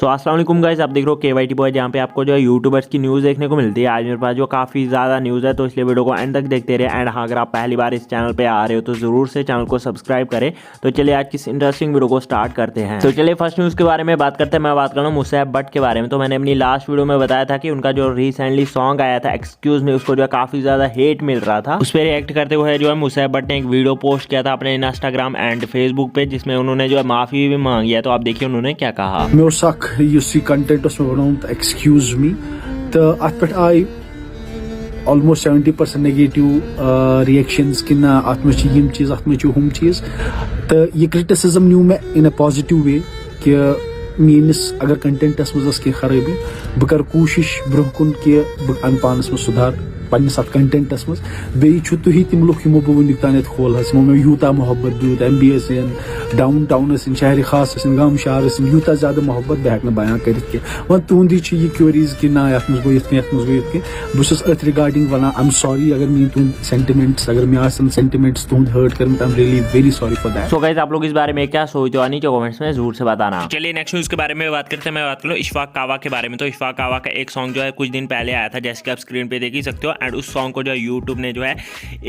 सो अस्सलाम वालेकुम गाइस, आप देख रहे हो KYT बॉय, जहाँ पे आपको जो है यूट्यूबर्स की न्यूज़ देखने को मिलती है। आज मेरे पास जो काफ़ी ज़्यादा न्यूज़ है, तो इसलिए वीडियो को एंड तक देखते रहे। एंड हाँ, अगर आप पहली बार इस चैनल पे आ रहे हो तो ज़रूर से चैनल को सब्सक्राइब करें। तो चलिए आज किस इंटरेस्टिंग वीडियो को स्टार्ट करते हैं। तो चलिए फर्स्ट न्यूज़ के बारे में बात करते हैं। मैं बात कर रहा हूँ मुसैब भट्ट के बारे में। तो मैंने अपनी लास्ट वीडियो में बताया था कि उनका जो रिसेंटली सॉन्ग आया था एक्सक्यूज मी, उसको जो है काफ़ी ज़्यादा हेट मिल रहा था। उस पर रिएक्ट करते हुए जो है मुसैब भट्ट ने एक वीडियो पोस्ट किया था अपने इंस्टाग्राम एंड फेसबुक पे, जिसमें उन्होंने जो है माफ़ी भी मांगी है। तो आप देखिए उन्होंने क्या कहा। कंटेंट एक्सक्यूज मी तो अत पे आई ऑलमोस्ट 70% नेगेटिव रिएक्शंस कि ना अत में यम चीज अत में हम चीज तो ये क्रिटिसिज्म न्यू मैं इन अ पॉजिटिव वे कि मीनस अगर कंटेंटस मज कह खराबी बह कर कोशिश ब्रोह कुन कि बह अन पानस में सुधार पन्नस अत कंटेंटस मज बेयु तुही तिम लुक यमो बह वुनिक तान खोल यमो मे यूता मोहब्बत दूत MBS डाउन टाउन शहर खास गाम शहर यूता ज्यादा मोहब्बत बह हेक बयान कर वो तुंदी ये क्यूरीज कि ना ये गो ये बहुत अथ regarding one I am sorry अगर मी तुंद सेंटिमेंट्स अगर मे सेंटिमेंट्स तुंद हर्ट कर I am really very sorry for that. So guys, आप लोग इस बारे में क्या सोचते हो नीचे कमेंट्स में जरूर से बताना। चलिए नेक्स्ट न्यूज़ के बारे में बात करते हैं। मैं बात करूँ इशफाक कावा के बारे में। तो इशफाक कावा का एक सॉन्ग जो है कुछ दिन पहले आया था, जैसे कि आप स्क्रीन पे देख ही सकते हो। एंड उस सॉन्ग को जो है यूट्यूब ने जो है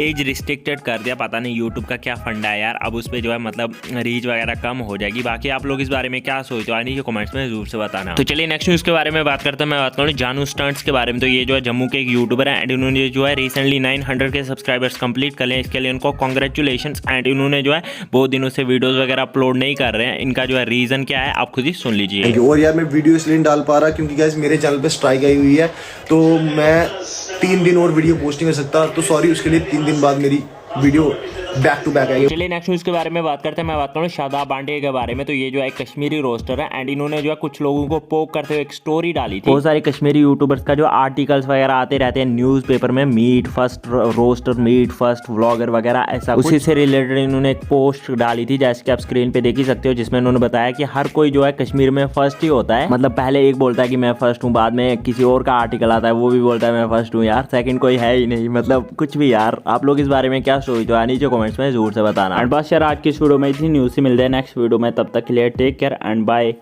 एज रिस्ट्रिक्टेड कर दिया। पता नहीं यूट्यूब का क्या फंडा है यार, अब उस पर जो है मतलब रीच वगैरह कम हो जाएगी। बाकी आप लोग इस बारे में क्या सोचते हो नीचे कमेंट्स में जरूर से बताना। तो चलिए नेक्स्ट न्यूज़ के बारे में बात करते हैं। मैं बात करूँ जानू स्टंट्स के बारे में। तो ये जो है जम्मू के एक यूट्यूबर है एंड इन्होंने जो है रिसेंटली 900 के सब्सक्राइबर्स कंप्लीट कर लिए। इसके लिए उनको कॉन्ग्रेचुलेशंस। एंड इन्होंने जो है बहुत दिनों से वीडियोस वगैरह अपलोड नहीं कर रहे हैं। इनका जो है रीजन क्या है आप खुद ही सुन लीजिए। और यार मैं वीडियो इसलिए नहीं डाल पा रहा क्योंकि गाइस मेरे चैनल पे स्ट्राइक आई हुई है, तो मैं 3 दिन और वीडियो पोस्ट नहीं कर सकता। तो सॉरी उसके लिए, 3 दिन बाद मेरी वीडियो बैक टू बैक आएगी। चलिए नेक्स्ट न्यूज़ के बारे में बात करते हैं। मैं बात करूँ शादाब बांडे के बारे में। तो ये जो है कश्मीरी रोस्टर है एंड इन्होंने जो है कुछ लोगों को पोक करते हुए एक स्टोरी डाली थी। बहुत सारे कश्मीरी यूट्यूबर्स का जो आर्टिकल्स वगैरह आते रहते हैं न्यूज़पेपर में, meet first roaster, meet first vlogger वगैरह, ऐसा उसी से रिलेटेड इन्होंने एक पोस्ट डाली थी, जैसे कि आप स्क्रीन पे देख ही सकते हो, जिसमें उन्होंने बताया कि हर कोई जो है कश्मीर में फर्स्ट ही होता है। मतलब पहले एक बोलता है कि मैं फर्स्ट हूँ, बाद में किसी और का आर्टिकल आता है वो भी बोलता है मैं फर्स्ट हूँ। यार सेकंड कोई है ही नहीं, मतलब कुछ भी। यार आप लोग इस बारे में क्या सोचते हो नीचे कमेंट्स में जरूर से बताना। एंड बस यार आज की इस वीडियो में इतनी न्यूज़ से मिलते हैं नेक्स्ट वीडियो में। तब तक के लिए टेक केयर एंड बाय।